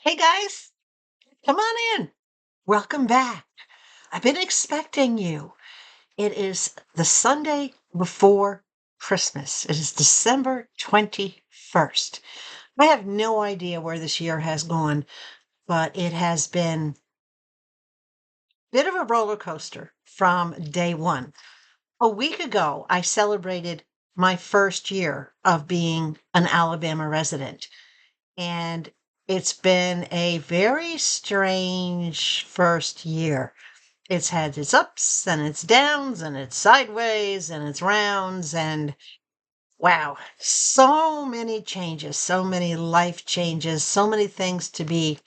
Hey guys, come on in. Welcome back. I've been expecting you. It is the Sunday before Christmas. It is December 21st. I have no idea where this year has gone, but it has been a bit of a roller coaster from day one. A week ago, I celebrated my first year of being an Alabama resident. And it's been a very strange first year. It's had its ups and its downs and its sideways and its rounds. And wow, so many changes, so many life changes, so many things to be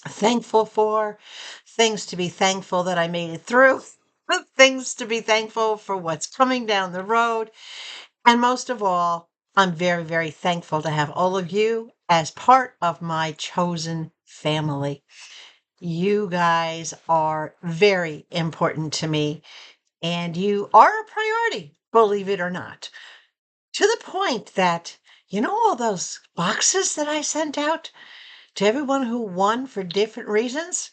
thankful for, things to be thankful that I made it through, things to be thankful for what's coming down the road. And most of all, I'm very, very thankful to have all of you as part of my chosen family. You guys are very important to me, and you are a priority, believe it or not. To the point that, all those boxes that I sent out to everyone who won for different reasons?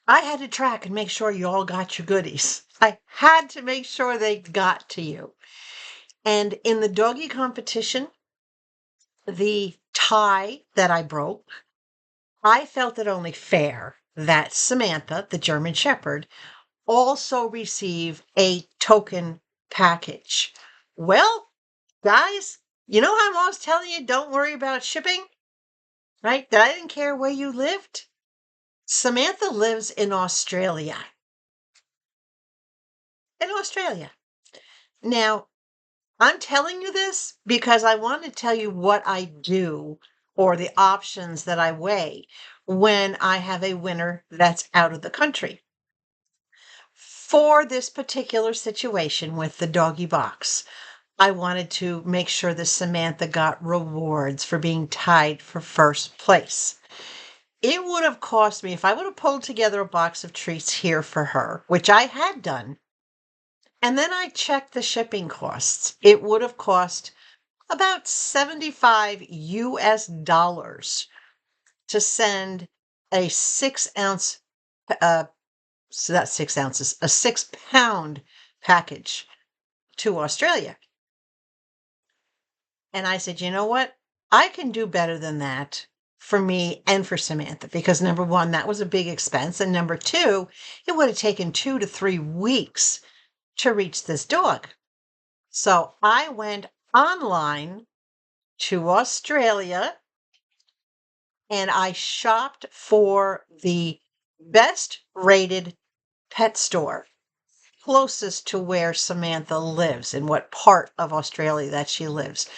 I had to track and make sure you all got your goodies. I had to make sure they got to you. And in the doggy competition, the tie that I broke, I felt it only fair that Samantha, the German Shepherd, also receive a token package. Well, guys, you know how I'm always telling you don't worry about shipping, right? That I didn't care where you lived. Samantha lives in Australia. In Australia. Now, I'm telling you this because I want to tell you what I do or the options that I weigh when I have a winner that's out of the country. For this particular situation with the doggy box, I wanted to make sure that Samantha got rewards for being tied for first place. It would have cost me, if I would have pulled together a box of treats here for her, which I had done, and then I checked the shipping costs, it would have cost about 75 US dollars to send a 6-ounce, so that's 6 ounces, a 6-pound package to Australia. And I said, you know what? I can do better than that for me and for Samantha, because number one, that was a big expense. And number two, it would have taken 2 to 3 weeks to reach this dog. So I went online to Australia and I shopped for the best rated pet store closest to where Samantha lives, in what part of Australia that she lives.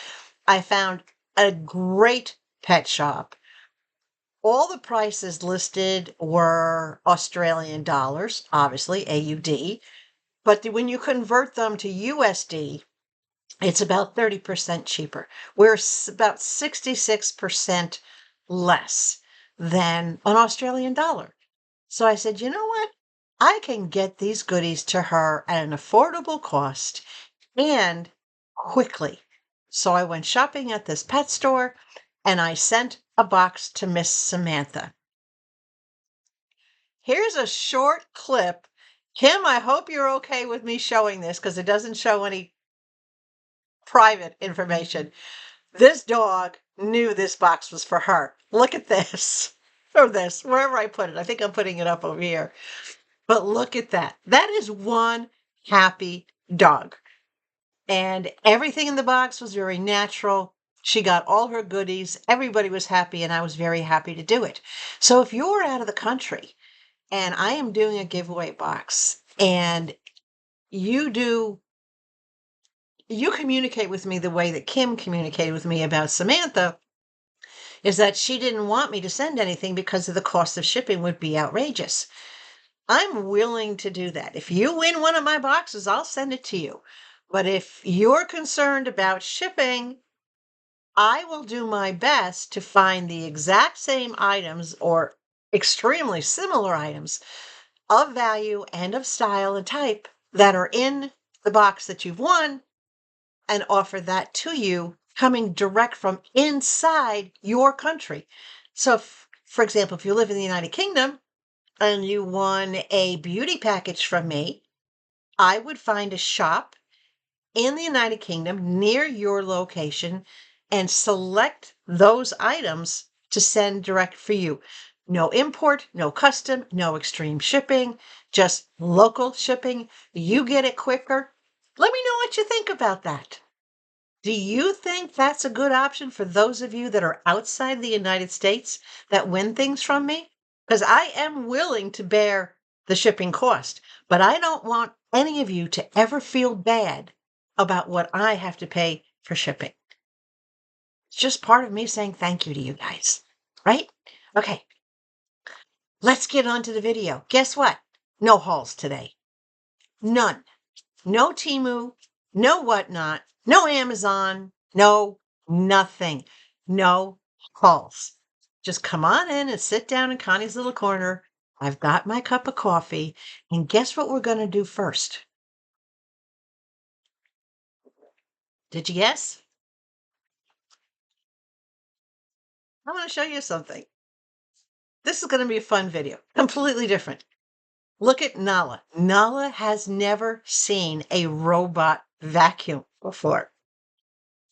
I found a great pet shop. All the prices listed were Australian dollars, obviously AUD, but when you convert them to USD, it's about 30% cheaper. We're about 66% less than an Australian dollar. So I said, you know what? I can get these goodies to her at an affordable cost and quickly. So I went shopping at this pet store and I sent a box to Miss Samantha. Here's a short clip. Kim, I hope you're okay with me showing this because it doesn't show any private information. This dog knew this box was for her. Look at this. Or this, wherever I put it. I think I'm putting it up over here. But look at that. That is one happy dog. And everything in the box was very natural. She got all her goodies. Everybody was happy, and I was very happy to do it. So if you're out of the country and I am doing a giveaway box and you communicate with me the way that Kim communicated with me about Samantha, is that she didn't want me to send anything because of the cost of shipping would be outrageous. I'm willing to do that. If you win one of my boxes, I'll send it to you. But if you're concerned about shipping, I will do my best to find the exact same items or extremely similar items of value and of style and type that are in the box that you've won and offer that to you coming direct from inside your country. So for example, if you live in the United Kingdom and you won a beauty package from me, I would find a shop in the United Kingdom near your location and select those items to send direct for you. No import, no custom, no extreme shipping, just local shipping. You get it quicker. Let me know what you think about that. Do you think that's a good option for those of you that are outside the United States that win things from me? Because I am willing to bear the shipping cost, but I don't want any of you to ever feel bad about what I have to pay for shipping. It's just part of me saying thank you to you guys, right? Okay, let's get on to the video. Guess what? No hauls today. None. No Temu, no whatnot, no Amazon, no nothing, no hauls. Just come on in and sit down in Connie's little corner. I've got my cup of coffee, and guess what we're going to do first? Did you guess? I want to show you something. This is going to be a fun video, completely different. Look at Nala. Nala has never seen a robot vacuum before.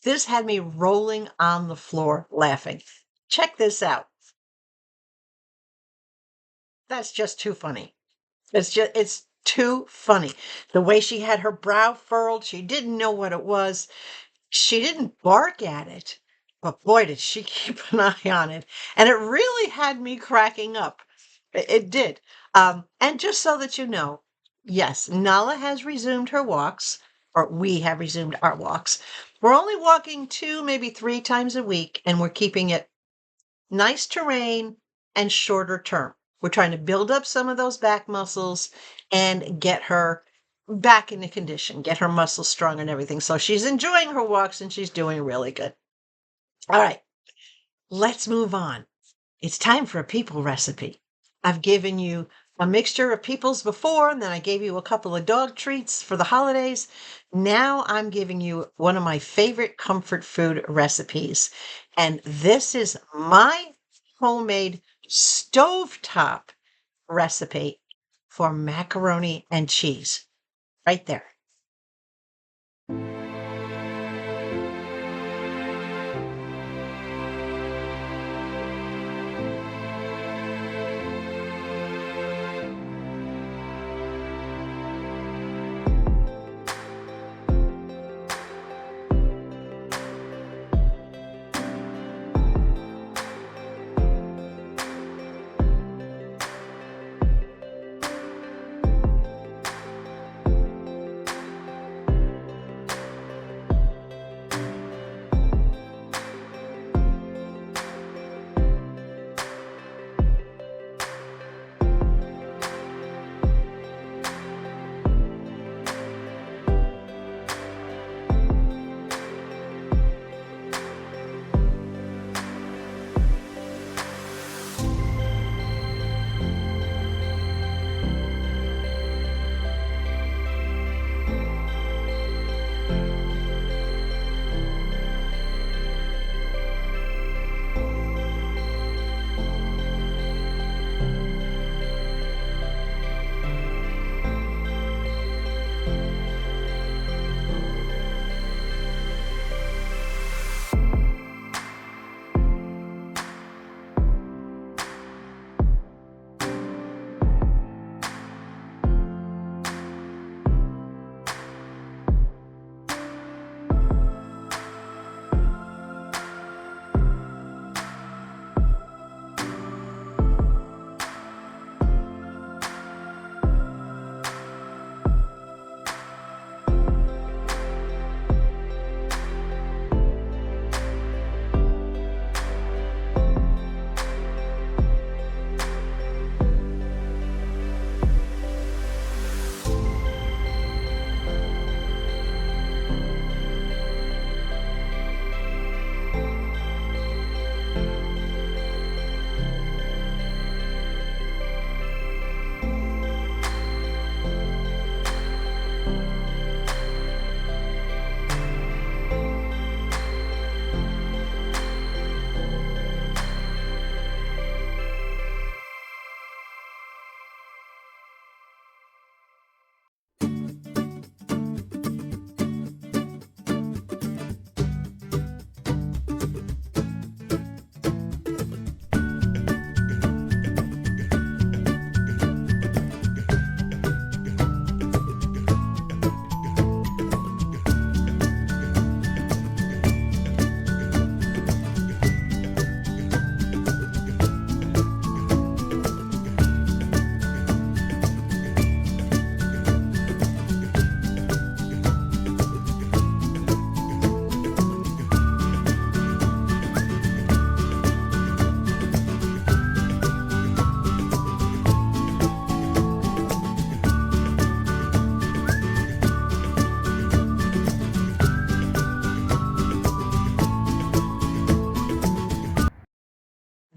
This had me rolling on the floor laughing. Check this out. That's just too funny. It's too funny. The way she had her brow furled, she didn't know what it was. She didn't bark at it, but boy, did she keep an eye on it. And it really had me cracking up. It did. And just so that you know, yes, Nala has resumed her walks, or we have resumed our walks. We're only walking 2, maybe 3 times a week, and we're keeping it nice terrain and shorter term. We're trying to build up some of those back muscles and get her back into condition, get her muscles strong and everything. So she's enjoying her walks and she's doing really good. All right, let's move on. It's time for a people recipe. I've given you a mixture of peoples before, and then I gave you a couple of dog treats for the holidays. Now I'm giving you one of my favorite comfort food recipes. And this is my homemade stovetop recipe for macaroni and cheese. Right there.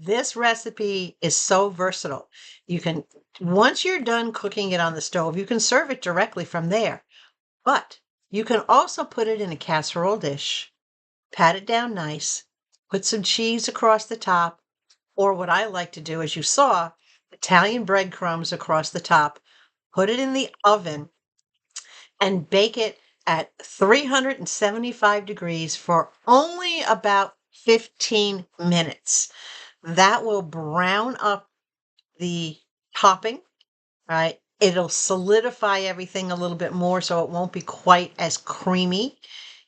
This recipe is so versatile. You can, once you're done cooking it on the stove, you can serve it directly from there. But you can also put it in a casserole dish, pat it down nice, put some cheese across the top, or what I like to do, as you saw, Italian breadcrumbs across the top, put it in the oven and bake it at 375 degrees for only about 15 minutes. That will brown up the topping, right? It'll solidify everything a little bit more so it won't be quite as creamy.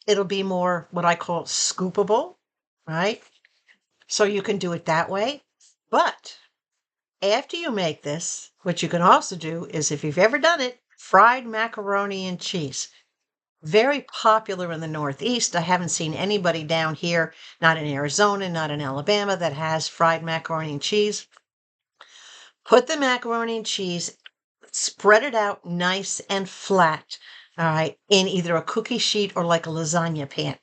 It'll be more what I call scoopable, right? So you can do it that way. But after you make this, what you can also do is, if you've ever done it, fried macaroni and cheese. Very popular in the Northeast. I haven't seen anybody down here, not in Arizona, not in Alabama, that has fried macaroni and cheese. Put the macaroni and cheese, spread it out nice and flat, all right, in either a cookie sheet or like a lasagna pan.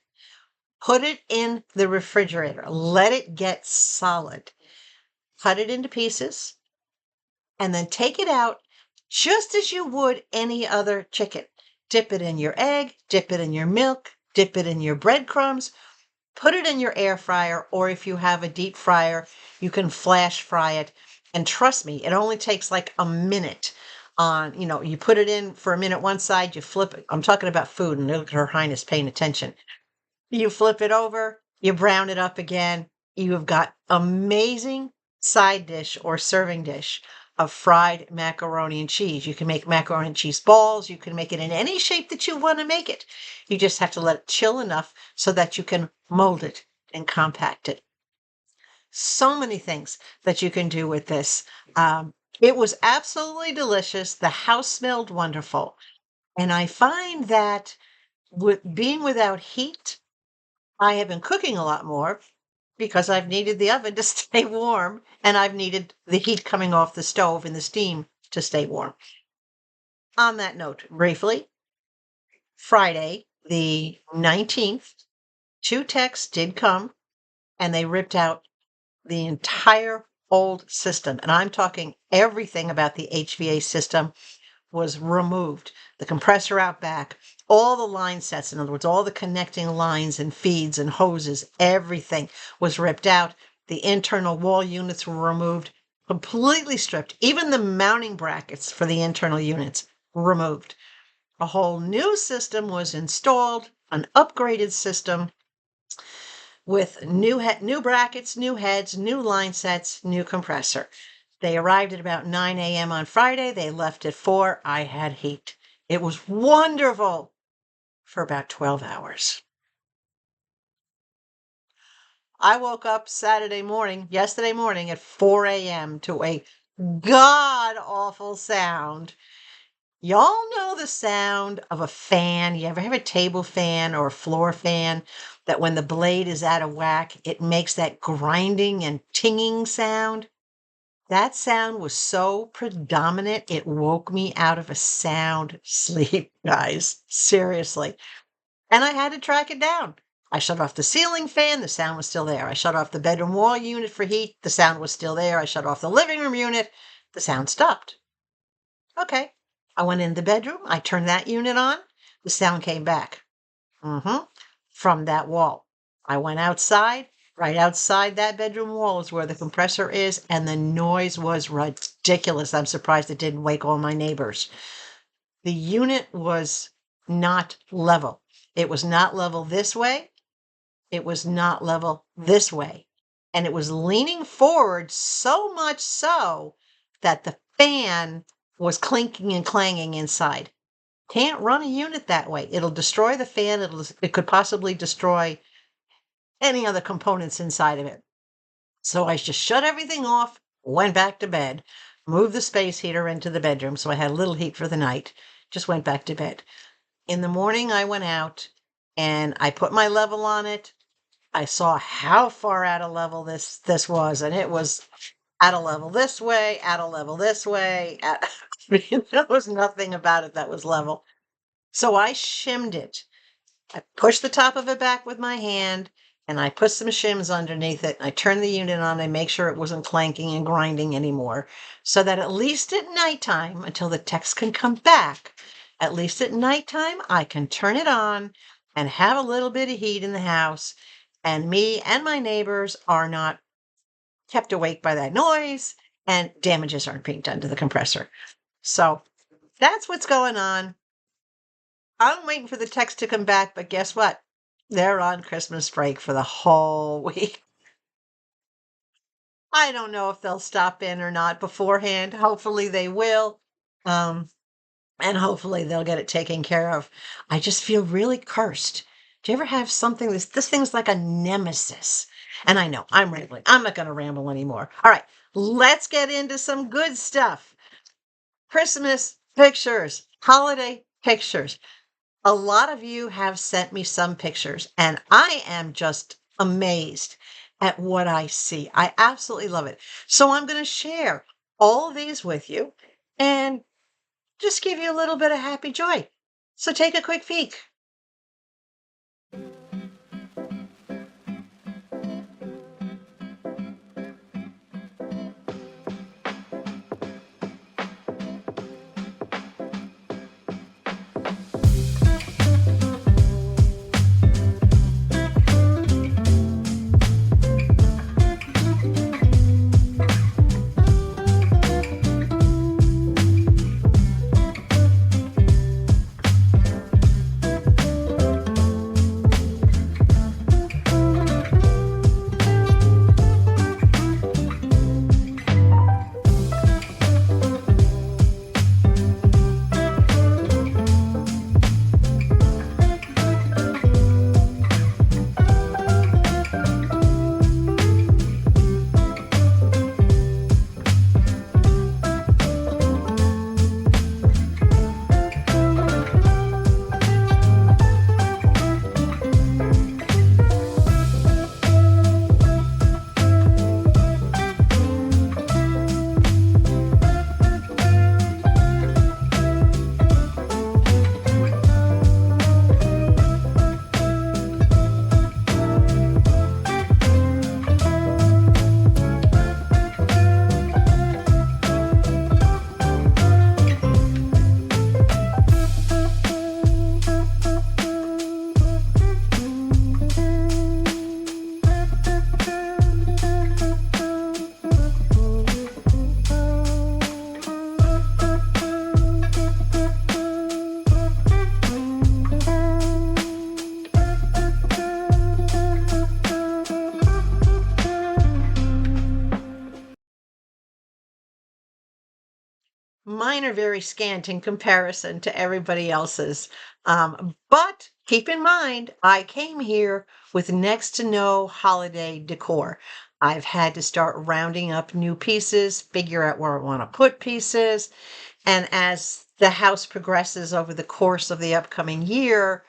Put it in the refrigerator. Let it get solid. Cut it into pieces and then take it out just as you would any other chicken. Dip it in your egg, dip it in your milk, dip it in your breadcrumbs, put it in your air fryer, or if you have a deep fryer, you can flash fry it. And trust me, it only takes like a minute on, you put it in for a minute one side, you flip it. I'm talking about food, and look at Her Highness paying attention. You flip it over, you brown it up again. You have got amazing side dish or serving dish of fried macaroni and cheese. You can make macaroni and cheese balls. You can make it in any shape that you want to make it. You just have to let it chill enough so that you can mold it and compact it. So many things that you can do with this. It was absolutely delicious. The house smelled wonderful. And I find that with being without heat, I have been cooking a lot more because I've needed the oven to stay warm, and I've needed the heat coming off the stove and the steam to stay warm. On that note, briefly, Friday, the 19th, 2 techs did come and they ripped out the entire old system. And I'm talking everything about the HVA system was removed. The compressor out back, all the line sets, in other words, all the connecting lines and feeds and hoses, everything was ripped out. The internal wall units were removed, completely stripped. Even the mounting brackets for the internal units removed. A whole new system was installed, an upgraded system with new brackets, new heads, new line sets, new compressor. They arrived at about 9 a.m. on Friday. They left at 4. I had heat. It was wonderful for about 12 hours. I woke up yesterday morning at 4 a.m. to a god-awful sound. Y'all know the sound of a fan. You ever have a table fan or a floor fan that when the blade is out of whack, it makes that grinding and tinging sound? That sound was so predominant, it woke me out of a sound sleep, guys. Seriously. And I had to track it down. I shut off the ceiling fan, the sound was still there. I shut off the bedroom wall unit for heat, the sound was still there. I shut off the living room unit, the sound stopped. Okay. I went in the bedroom, I turned that unit on, the sound came back. From that wall. I went outside. Right outside that bedroom wall is where the compressor is, and the noise was ridiculous. I'm surprised it didn't wake all my neighbors. The unit was not level. It was not level this way. It was not level this way. And it was leaning forward so much so that the fan was clinking and clanging inside. Can't run a unit that way. It'll destroy the fan. It could possibly destroy any other components inside of it. So I just shut everything off, went back to bed, moved the space heater into the bedroom so I had a little heat for the night, just went back to bed. In the morning, I went out and I put my level on it. I saw how far out of level this was, and it was out of level this way, out of level this way. There was nothing about it that was level. So I shimmed it. I pushed the top of it back with my hand, and I put some shims underneath it, and I turned the unit on and make sure it wasn't clanking and grinding anymore, so that at least at nighttime, until the techs can come back, at least at nighttime, I can turn it on and have a little bit of heat in the house, and me and my neighbors are not kept awake by that noise, and damages aren't being done to the compressor. So that's what's going on. I'm waiting for the techs to come back, but guess what? They're on Christmas break for the whole week. I don't know if they'll stop in or not beforehand. Hopefully they will. Um, and hopefully they'll get it taken care of. I just feel really cursed. Do you ever have something this thing's like a nemesis? And I know I'm rambling. I'm not going to ramble anymore. All right, let's get into some good stuff. Christmas pictures, holiday pictures. A lot of you have sent me some pictures, and I am just amazed at what I see. I absolutely love it. So I'm going to share all of these with you and just give you a little bit of happy joy. So take a quick peek. Mine are very scant in comparison to everybody else's. But keep in mind, I came here with next to no holiday decor. I've had to start rounding up new pieces, figure out where I want to put pieces. And as the house progresses over the course of the upcoming year,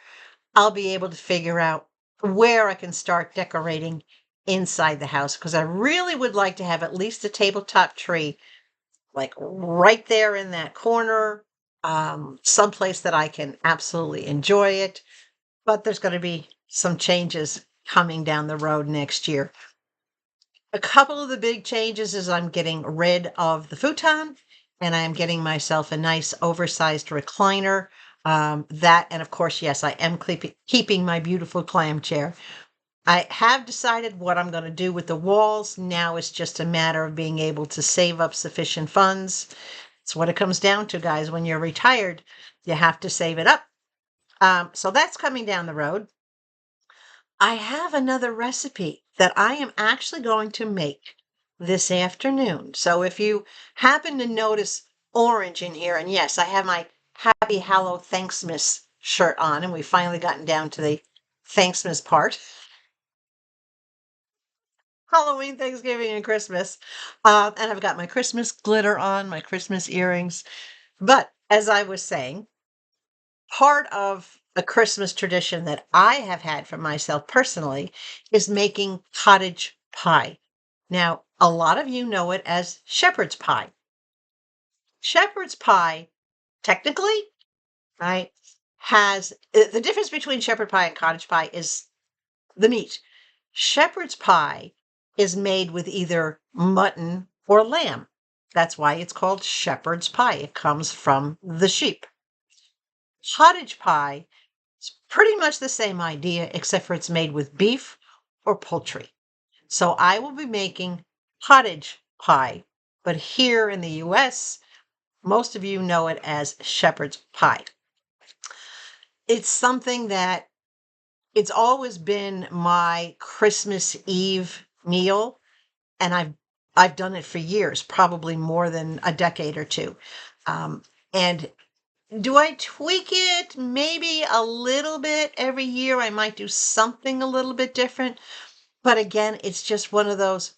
I'll be able to figure out where I can start decorating inside the house, because I really would like to have at least a tabletop tree like right there in that corner, someplace that I can absolutely enjoy it. But there's going to be some changes coming down the road next year. A couple of the big changes is I'm getting rid of the futon, and I am getting myself a nice oversized recliner. That, and of course, yes, I am keeping my beautiful clam chair. I have decided what I'm going to do with the walls. Now it's just a matter of being able to save up sufficient funds. It's what it comes down to, guys. When you're retired, you have to save it up. So that's coming down the road. I have another recipe that I am actually going to make this afternoon. So if you happen to notice orange in here, and yes, I have my Happy Hallow Thanksmas shirt on, and we've finally gotten down to the Thanksmas part. Halloween, Thanksgiving, and Christmas. And I've got my Christmas glitter on, my Christmas earrings. But as I was saying, part of a Christmas tradition that I have had for myself personally is making cottage pie. Now, a lot of you know it as shepherd's pie. Shepherd's pie, technically, right, has the difference between shepherd pie and cottage pie is the meat. Shepherd's pie is made with either mutton or lamb. That's why it's called shepherd's pie. It comes from the sheep. Cottage pie is pretty much the same idea, except for it's made with beef or poultry. So I will be making cottage pie, but here in the US, most of you know it as shepherd's pie. It's something that it's always been my Christmas Eve meal, and I've done it for years, probably more than a decade or two. And do I tweak it? Maybe a little bit every year. I might do something a little bit different. But again, it's just one of those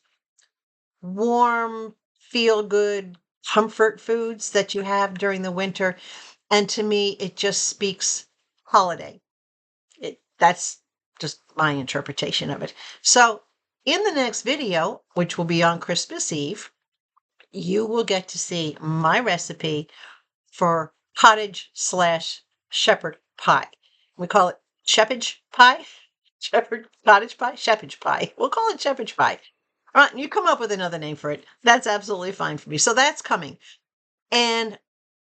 warm, feel good comfort foods that you have during the winter. And to me, it just speaks holiday. That's just my interpretation of it. So in the next video, which will be on Christmas Eve, you will get to see my recipe for cottage/shepherd pie. We call it shepherd's pie, shepherd cottage pie, shepherd's pie. We'll call it shepherd's pie. All right, you come up with another name for it. That's absolutely fine for me. So that's coming. And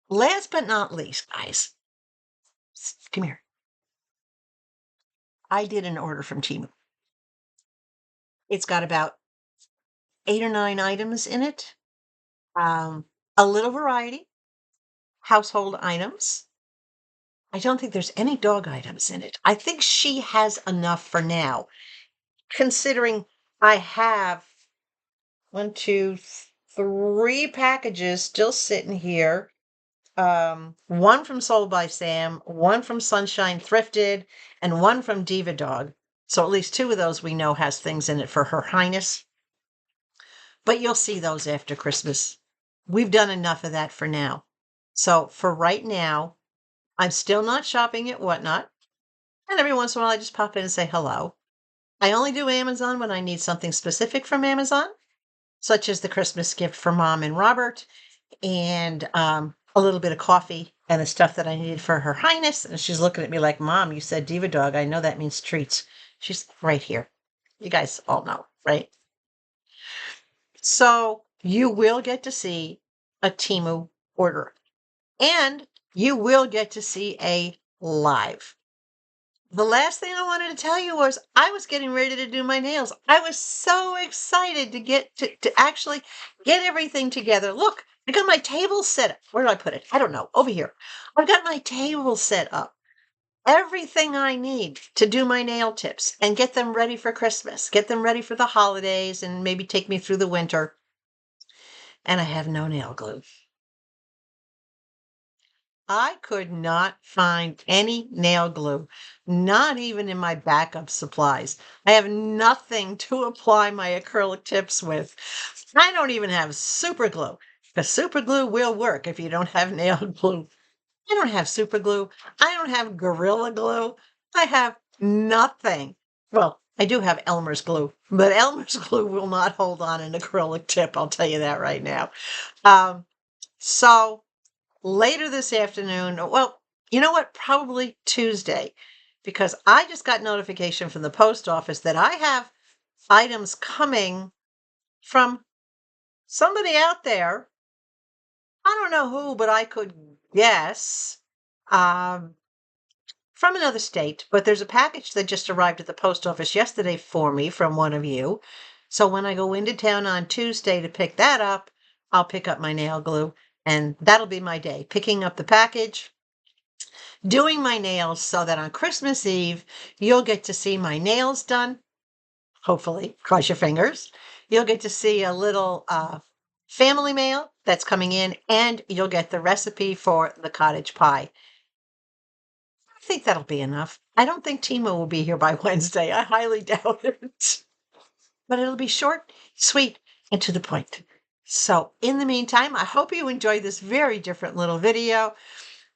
last but not least, guys, come here. I did an order from Temu. It's got about 8 or 9 items in it. A little variety, household items. I don't think there's any dog items in it. I think she has enough for now, considering I have 1, 2, 3 packages still sitting here. One from SoldBySam, one from SunshineThriftd, and one from DivaDog. So at least 2 of those we know has things in it for Her Highness. But you'll see those after Christmas. We've done enough of that for now. So for right now, I'm still not shopping at Whatnot. And every once in a while, I just pop in and say hello. I only do Amazon when I need something specific from Amazon, such as the Christmas gift for Mom and Robert, and a little bit of coffee and the stuff that I needed for Her Highness. And she's looking at me like, Mom, you said DivaDog. I know that means treats. She's right here. You guys all know, right? So you will get to see a Temu order, and you will get to see a live. The last thing I wanted to tell you was I was getting ready to do my nails. I was so excited to get to actually get everything together. Look, I got my table set up. Where did I put it? I don't know. Over here. I've got my table set up. Everything I need to do my nail tips and get them ready for Christmas, get them ready for the holidays, and maybe take me through the winter. And I have no nail glue. I could not find any nail glue, not even in my backup supplies. I have nothing to apply my acrylic tips with. I don't even have super glue, because super glue will work if you don't have nail glue. I don't have super glue. I don't have Gorilla Glue. I have nothing. Well, I do have Elmer's glue, but Elmer's glue will not hold on an acrylic tip. I'll tell you that right now. So later this afternoon, well, you know what? Probably Tuesday, because I just got notification from the post office that I have items coming from somebody out there. I don't know who, but I could guess. From another state, but there's a package that just arrived at the post office yesterday for me from one of you. So when I go into town on Tuesday to pick that up, I'll pick up my nail glue, and that'll be my day, picking up the package, doing my nails, so that on Christmas Eve, you'll get to see my nails done. Hopefully, cross your fingers. You'll get to see a little family mail that's coming in, and you'll get the recipe for the cottage pie. I think that'll be enough. I don't think Timo will be here by Wednesday. I highly doubt it. But it'll be short, sweet, and to the point. So in the meantime, I hope you enjoyed this very different little video,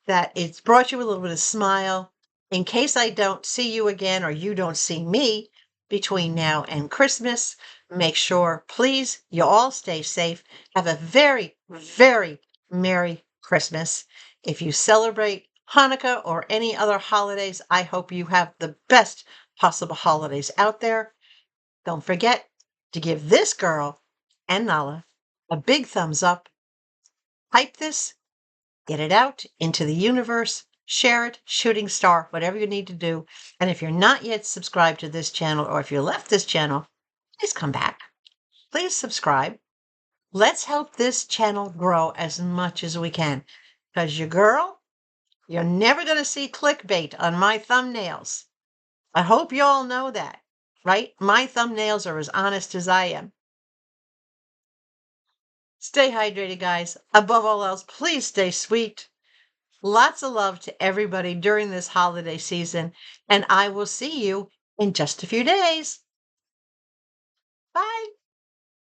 that it's brought you a little bit of smile. In case I don't see you again, or you don't see me between now and Christmas, make sure, please, you all stay safe. Have a very, very Merry Christmas. If you celebrate Hanukkah or any other holidays, I hope you have the best possible holidays out there. Don't forget to give this girl and Nala a big thumbs up. Hype this, get it out into the universe, share it, shooting star, whatever you need to do. And if you're not yet subscribed to this channel, or if you left this channel, please come back. Please subscribe. Let's help this channel grow as much as we can. Because your girl, you're never going to see clickbait on my thumbnails. I hope you all know that, right? My thumbnails are as honest as I am. Stay hydrated, guys. Above all else, please stay sweet. Lots of love to everybody during this holiday season, and I will see you in just a few days. Bye.